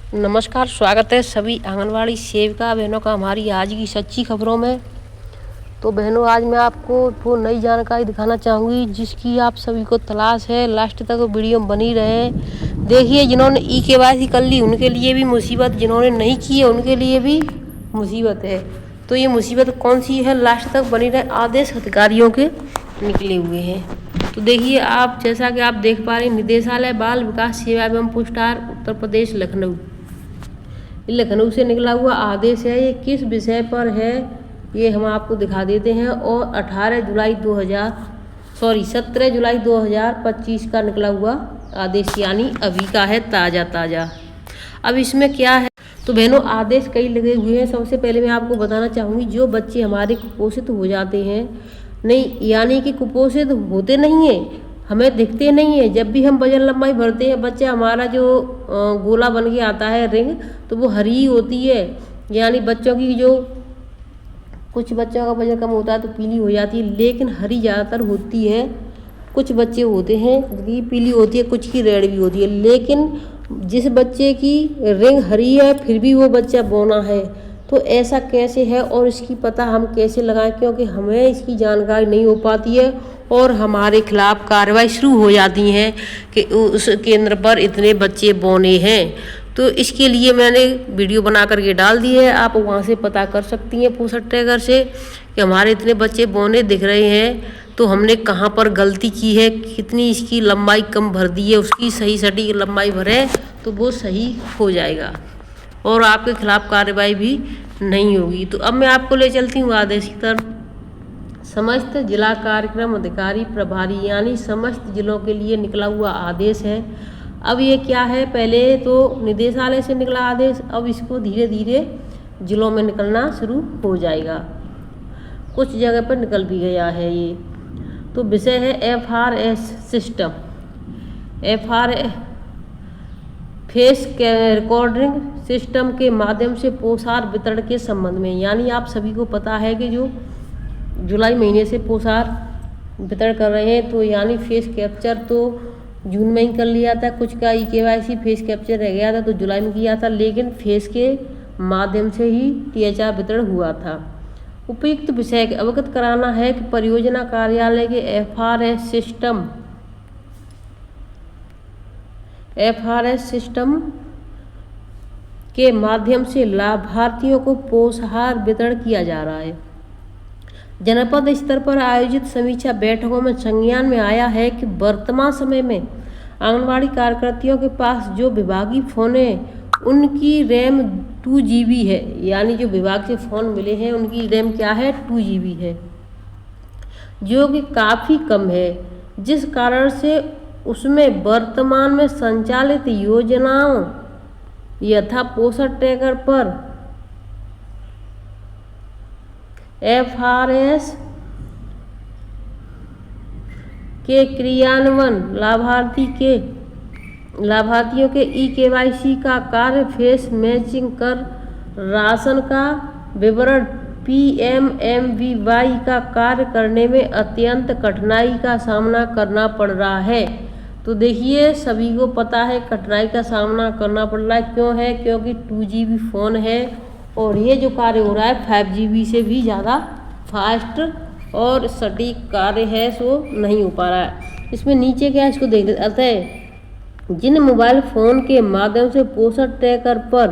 नमस्कार, स्वागत है सभी आंगनवाड़ी सेविका बहनों का हमारी आज की सच्ची खबरों में। तो बहनों, आज मैं आपको वो नई जानकारी दिखाना चाहूँगी जिसकी आप सभी को तलाश है। लास्ट तक वीडियो में बनी रहे। देखिए, जिन्होंने ई-केवाईसी कर ली उनके लिए भी मुसीबत, जिन्होंने नहीं की है उनके लिए भी मुसीबत है। तो ये मुसीबत कौन सी है, लास्ट तक बनी रहे। आदेश अधिकारियों के निकले हुए हैं। तो देखिए, आप जैसा कि आप देख पा रहे हैं, निदेशालय बाल विकास सेवा एवं पोस्टार उत्तर प्रदेश लखनऊ से निकला हुआ आदेश है। ये किस विषय पर है ये हम आपको दिखा देते हैं। और 17 जुलाई 2025 का निकला हुआ आदेश, यानी अभी का है, ताज़ा। अब इसमें क्या है, तो बहनों आदेश कई लगे हुए हैं। सबसे पहले मैं आपको बताना चाहूँगी, जो बच्चे हमारे कुपोषित हो जाते हैं, नहीं यानी कि कुपोषित होते नहीं हैं, हमें दिखते नहीं है। जब भी हम वजन लंबाई भरते हैं, बच्चा हमारा जो गोला बन के आता है रिंग, तो वो हरी होती है। यानी बच्चों की जो कुछ बच्चों का वजन कम होता है तो पीली हो जाती है, लेकिन हरी ज़्यादातर होती है। कुछ बच्चे होते हैं जिनकी पीली होती है, कुछ की रेड भी होती है। लेकिन जिस बच्चे की रिंग हरी है फिर भी वो बच्चा बौना है, तो ऐसा कैसे है और इसकी पता हम कैसे लगाएं, क्योंकि हमें इसकी जानकारी नहीं हो पाती है और हमारे खिलाफ कार्रवाई शुरू हो जाती है कि उस केंद्र पर इतने बच्चे बौने हैं। तो इसके लिए मैंने वीडियो बना करके डाल दी है, आप वहाँ से पता कर सकती हैं पोषण ट्रैकर से कि हमारे इतने बच्चे बौने दिख रहे हैं, तो हमने कहाँ पर गलती की है, कितनी इसकी लंबाई कम भर दी है, उसकी सही सटीक लंबाई भरे तो वो सही हो जाएगा और आपके खिलाफ कार्रवाई भी नहीं होगी। तो अब मैं आपको ले चलती हूँ आदेश की तरफ। समस्त जिला कार्यक्रम अधिकारी प्रभारी, यानी समस्त जिलों के लिए निकला हुआ आदेश है। अब ये क्या है, पहले तो निदेशालय से निकला आदेश, अब इसको धीरे धीरे जिलों में निकलना शुरू हो जाएगा। कुछ जगह पर निकल भी गया है ये। तो विषय है FRS system, face recording system के माध्यम से पोषार वितरण के संबंध में। यानी आप सभी को पता है कि जो जुलाई महीने से पोषार वितरण कर रहे हैं, तो यानी फेस कैप्चर तो जून में ही कर लिया था, कुछ का ई-केवाईसी फेस कैप्चर रह गया था तो जुलाई में किया था, लेकिन फेस के माध्यम से ही THR वितरण हुआ था। उपयुक्त विषय के अवगत कराना है कि परियोजना कार्यालय के FRS सिस्टम के माध्यम से लाभार्थियों को पोषाहार वितरण किया जा रहा है। जनपद स्तर पर आयोजित समीक्षा बैठकों में संज्ञान में आया है कि वर्तमान समय में आंगनबाड़ी कार्यकर्तियों के पास जो विभागीय फ़ोन है उनकी रैम 2 GB है। यानी जो विभाग से फ़ोन मिले हैं उनकी रैम क्या है, 2 GB है, जो कि काफ़ी कम है, जिस कारण से उसमें वर्तमान में संचालित योजनाओं यथा पोषण ट्रैकर पर FRS के क्रियान्वयन, लाभार्थियों के ई-केवाईसी का कार्य, फेस मैचिंग कर राशन का विवरण, PMMVY का कार्य करने में अत्यंत कठिनाई का सामना करना पड़ रहा है। तो देखिए, सभी को पता है कठिनाई का सामना करना पड़ रहा है। क्यों है, क्योंकि 2 GB फ़ोन है और ये जो कार्य हो रहा है 5 GB से भी ज़्यादा फास्ट और सटीक कार्य है, सो नहीं हो पा रहा है। इसमें नीचे क्या है इसको देख लेते। अतः जिन मोबाइल फ़ोन के माध्यम से पोषण ट्रैकर पर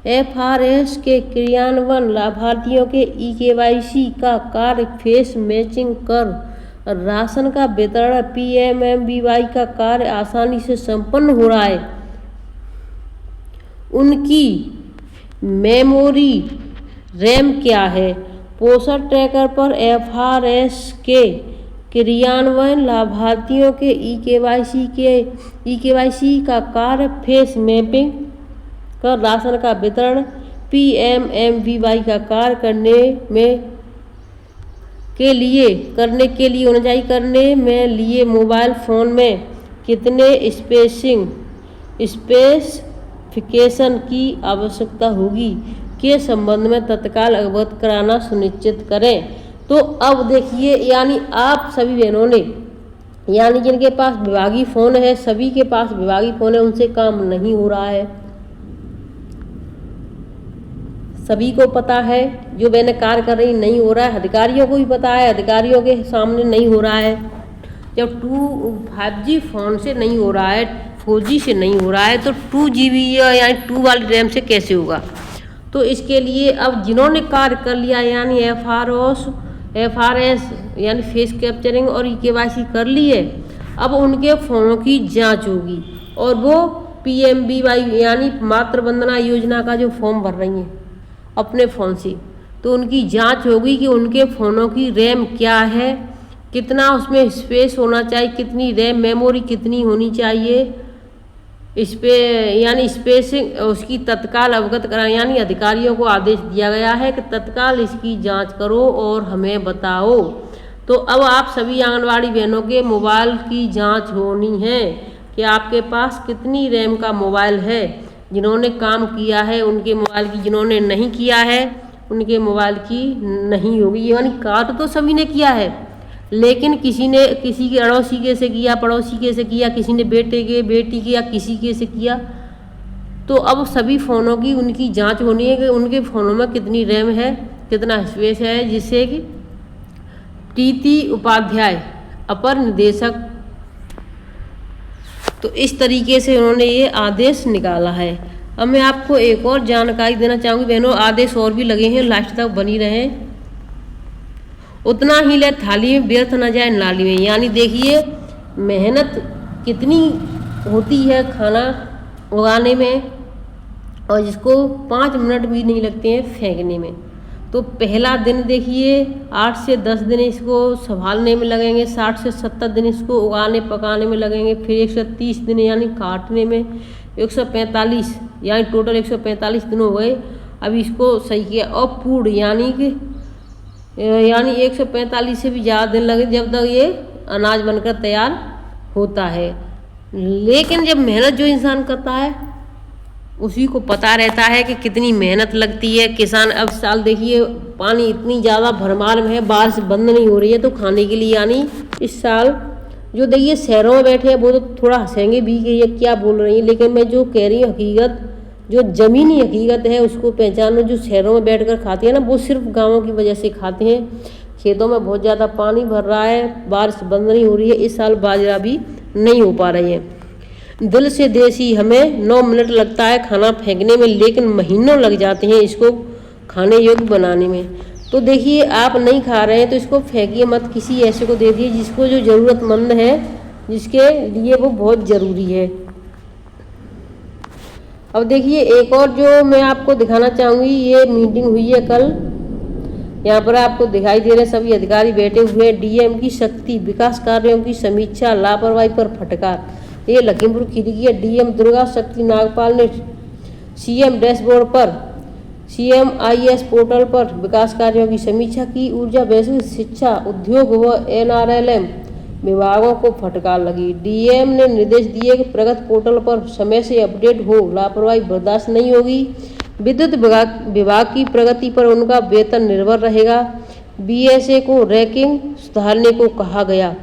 FRS के क्रियान्वयन, लाभार्थियों के ई-केवाईसी का कार्य, फेस मैचिंग कर राशन का वितरण, PMMVY का कार्य आसानी से संपन्न हो रहा है, उनकी मेमोरी रैम क्या है। पोषण ट्रैकर पर FRS के क्रियान्वयन, लाभार्थियों के ई-केवाईसी का कार्य, फेस मैपिंग कर राशन का वितरण, PMMVY का कार्य करने में लिए मोबाइल फ़ोन में कितने स्पेसिफिकेशन की आवश्यकता होगी के संबंध में तत्काल अवगत कराना सुनिश्चित करें। तो अब देखिए, यानी आप सभी बहनों ने, यानी जिनके पास विभागीय फ़ोन है, सभी के पास विभागीय फ़ोन है, उनसे काम नहीं हो रहा है। सभी को पता है, जो मैंने कार्य कर रही नहीं हो रहा है, अधिकारियों को भी पता है, अधिकारियों के सामने नहीं हो रहा है। जब 5G फ़ोन से नहीं हो रहा है, 4G से नहीं हो रहा है, तो 2GB यानी 2 वाली रैम से कैसे होगा। तो इसके लिए अब जिन्होंने कार्य कर लिया यानी FRS यानी फेस कैप्चरिंग और KYC कर ली है, अब उनके फ़ोनों की जांच होगी और वो PMBY यानी मातृ वंदना योजना का जो फॉर्म भर रही हैं अपने फ़ोन से, तो उनकी जांच होगी कि उनके फ़ोनों की रैम क्या है, कितना उसमें स्पेस होना चाहिए, कितनी रैम मेमोरी कितनी होनी चाहिए, इस पे यानी स्पेसिंग उसकी तत्काल अवगत करा। यानी अधिकारियों को आदेश दिया गया है कि तत्काल इसकी जांच करो और हमें बताओ। तो अब आप सभी आंगनवाड़ी बहनों के मोबाइल की जांच होनी है कि आपके पास कितनी रैम का मोबाइल है। जिन्होंने काम किया है उनके मोबाइल की, जिन्होंने नहीं किया है उनके मोबाइल की नहीं होगी। यानी कार्य तो सभी ने किया है, लेकिन किसी ने किसी के अड़ोसी के से किया, पड़ोसी के से किया, किसी ने बेटे के बेटी के या किसी के से किया। तो अब सभी फ़ोनों की उनकी जांच होनी है कि उनके फ़ोनों में कितनी रैम है, कितना स्पेस है, जिससे कि टीटी उपाध्याय अपर निदेशक, तो इस तरीके से उन्होंने ये आदेश निकाला है। अब मैं आपको एक और जानकारी देना चाहूँगी बहनों, आदेश और भी लगे हैं, लास्ट तक बनी रहें। उतना ही ले थाली में व्यर्थ न जाए नाली में। यानी देखिए मेहनत कितनी होती है खाना उगाने में, और जिसको 5 मिनट भी नहीं लगते हैं फेंकने में। तो पहला दिन देखिए 8 से 10 दिन इसको संभालने में लगेंगे, 60 से 70 दिन इसको उगाने पकाने में लगेंगे, फिर 130 दिन यानी काटने में, 145 यानी टोटल 145 दिन हो गए। अब इसको सही किया और पूर्ण यानी 145 से भी ज़्यादा दिन लगे जब तक ये अनाज बनकर तैयार होता है। लेकिन जब मेहनत जो इंसान करता है उसी को पता रहता है कि कितनी मेहनत लगती है। किसान अब साल देखिए पानी इतनी ज़्यादा भरमार में है, बारिश बंद नहीं हो रही है, तो खाने के लिए यानी इस साल जो देखिए शहरों में बैठे हैं वो तो थोड़ा हंसेंगे भी कि ये क्या बोल रही है, लेकिन मैं जो कह रही हूँ हकीकत, जो ज़मीनी हकीकत है उसको पहचानो। जो शहरों में बैठकर खाते हैं ना, वो सिर्फ गाँवों की वजह से खाते हैं। खेतों में बहुत ज़्यादा पानी भर रहा है, बारिश बंद नहीं हो रही है, इस साल बाजरा भी नहीं हो पा रही है। दिल से देसी हमें 9 मिनट लगता है खाना फेंकने में, लेकिन महीनों लग जाते हैं इसको खाने योग्य बनाने में। तो देखिए आप नहीं खा रहे हैं तो इसको फेंकिए मत, किसी ऐसे को दे दिए जिसको जो ज़रूरतमंद है, जिसके लिए वो बहुत ज़रूरी है। अब देखिए एक और जो मैं आपको दिखाना चाहूँगी, ये मीटिंग हुई है कल। यहाँ पर आपको दिखाई दे रहे सभी अधिकारी बैठे हुए। डीएम की शक्ति, विकास कार्यों की समीक्षा, लापरवाही पर फटकार। ये लखीमपुर खीरी की डीएम दुर्गा शक्ति नागपाल ने सीएम डैशबोर्ड पर, CMIS पोर्टल पर विकास कार्यों की समीक्षा की। ऊर्जा, वैश्विक शिक्षा, उद्योग व NRLM विभागों को फटकार लगी। डीएम ने निर्देश दिए कि प्रगति पोर्टल पर समय से अपडेट हो, लापरवाही बर्दाश्त नहीं होगी। विद्युत विभाग की प्रगति पर उनका वेतन निर्भर रहेगा। BSA को रैंकिंग सुधारने को कहा गया।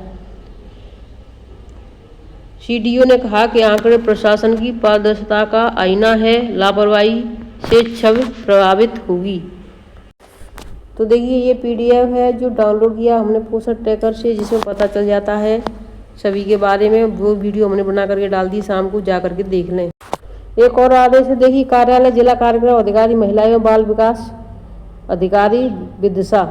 CDO ने कहा कि आंकड़े प्रशासन की पारदर्शिता का आईना है, लापरवाही से छवि प्रभावित होगी। तो देखिए ये PDF है जो डाउनलोड किया हमने पोषण ट्रैकर से, जिसमें पता चल जाता है सभी के बारे में। वो वीडियो हमने बना करके डाल दी, शाम को जा करके देख लें। एक और आदेश है देखिए, कार्यालय जिला कार्यक्रम अधिकारी महिला एवं बाल विकास अधिकारी विदिशा,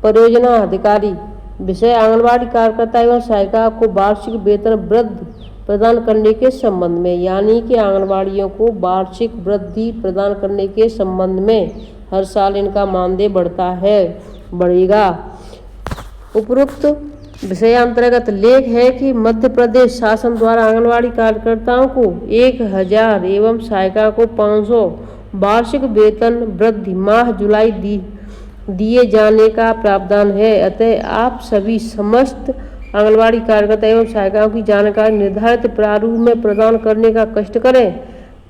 परियोजना अधिकारी विषय आंगनबाड़ी कार्यकर्ता एवं सहायिका को वार्षिक वेतन वृद्धि प्रदान करने के संबंध में। यानी कि आंगनबाड़ियों को वार्षिक वृद्धि प्रदान करने के संबंध में हर साल इनका मानदेय बढ़ेगा। उपरोक्त विषयांतर्गत लेख है कि मध्य प्रदेश शासन द्वारा आंगनबाड़ी कार्यकर्ताओं को 1000 एवं सहायिका को 500 वार्षिक वेतन वृद्धि माह जुलाई दिए जाने का प्रावधान है। अतः आप सभी समस्त आंगनबाड़ी कार्यकर्ता एवं सहायिकाओं की जानकारी निर्धारित प्रारूप में प्रदान करने का कष्ट करें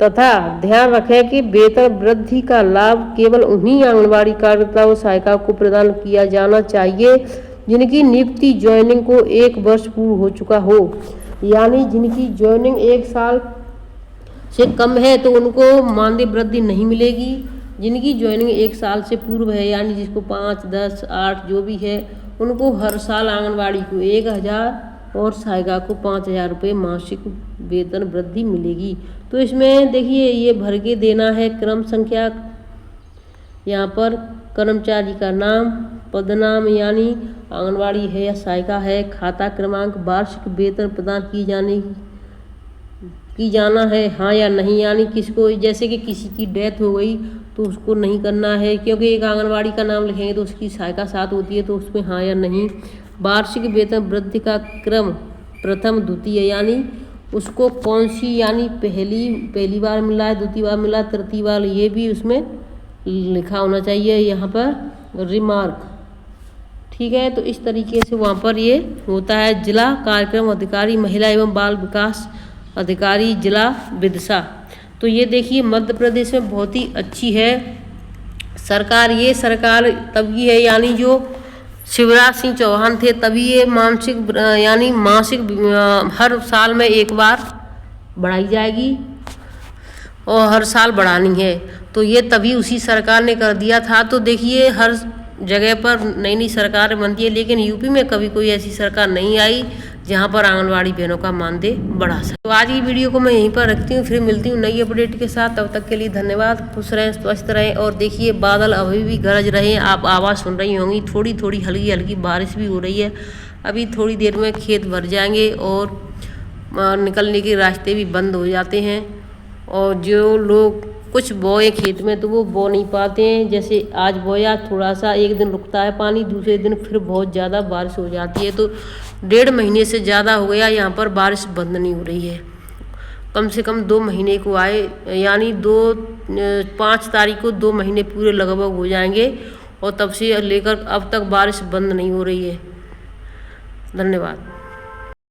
तथा ध्यान रखें कि वेतन वृद्धि का लाभ केवल उन्हीं आंगनबाड़ी कार्यकर्ताओं सहायिकाओं को प्रदान किया जाना चाहिए जिनकी नियुक्ति ज्वाइनिंग को 1 वर्ष पूर्ण हो चुका हो। यानी जिनकी ज्वाइनिंग 1 साल से कम है तो उनको मानदेय वृद्धि नहीं मिलेगी, जिनकी ज्वाइनिंग 1 साल से पूर्व है, यानी जिसको 5, 10, 8 जो भी है, उनको हर साल आंगनबाड़ी को 1,000 और सहायिका को 5,000 रुपये मासिक वेतन वृद्धि मिलेगी। तो इसमें देखिए ये भर के देना है क्रम संख्या, यहाँ पर कर्मचारी का नाम, पदनाम यानी आंगनबाड़ी है या सहायिका है, खाता क्रमांक, वार्षिक वेतन प्रदान की जाना है हाँ या नहीं, यानी किसको, जैसे कि किसी की डेथ हो गई तो उसको नहीं करना है, क्योंकि एक आंगनबाड़ी का नाम लिखेंगे तो उसकी सहायिका साथ होती है, तो उसमें हाँ या नहीं। वार्षिक वेतन वृद्धि का क्रम प्रथम द्वितीय, यानी उसको कौन सी, यानी पहली बार मिला है, दूसरी बार मिला, तृतीय बार, ये भी उसमें लिखा होना चाहिए यहाँ पर रिमार्क। ठीक है, तो इस तरीके से वहाँ पर ये होता है। जिला कार्यक्रम अधिकारी महिला एवं बाल विकास अधिकारी जिला विदिशा। तो ये देखिए मध्य प्रदेश में बहुत ही अच्छी है सरकार। ये सरकार तभी है, यानी जो शिवराज सिंह चौहान थे तभी ये मासिक हर साल में 1 बार बढ़ाई जाएगी और हर साल बढ़ानी है। तो ये तभी उसी सरकार ने कर दिया था। तो देखिए हर जगह पर नई नई सरकार बनती है, लेकिन यूपी में कभी कोई ऐसी सरकार नहीं आई जहां पर आंगनवाड़ी बहनों का मानदेय बढ़ा सके। तो आज की वीडियो को मैं यहीं पर रखती हूँ, फिर मिलती हूँ नई अपडेट के साथ। तब तक के लिए धन्यवाद। खुश रहें, स्वस्थ रहें। और देखिए बादल अभी भी गरज रहे हैं, आप आवाज़ सुन रही होंगी, थोड़ी थोड़ी हल्की हल्की बारिश भी हो रही है। अभी थोड़ी देर में खेत भर जाएंगे और निकलने के रास्ते भी बंद हो जाते हैं, और जो लोग कुछ बोए खेत में तो वो बो नहीं पाते हैं। जैसे आज बोया, थोड़ा सा एक दिन रुकता है पानी, दूसरे दिन फिर बहुत ज़्यादा बारिश हो जाती है। तो 1.5 महीने से ज़्यादा हो गया यहाँ पर बारिश बंद नहीं हो रही है। कम से कम 2 महीने को आए, यानी 5 तारीख को 2 महीने पूरे लगभग हो जाएंगे, और तब से लेकर अब तक बारिश बंद नहीं हो रही है। धन्यवाद।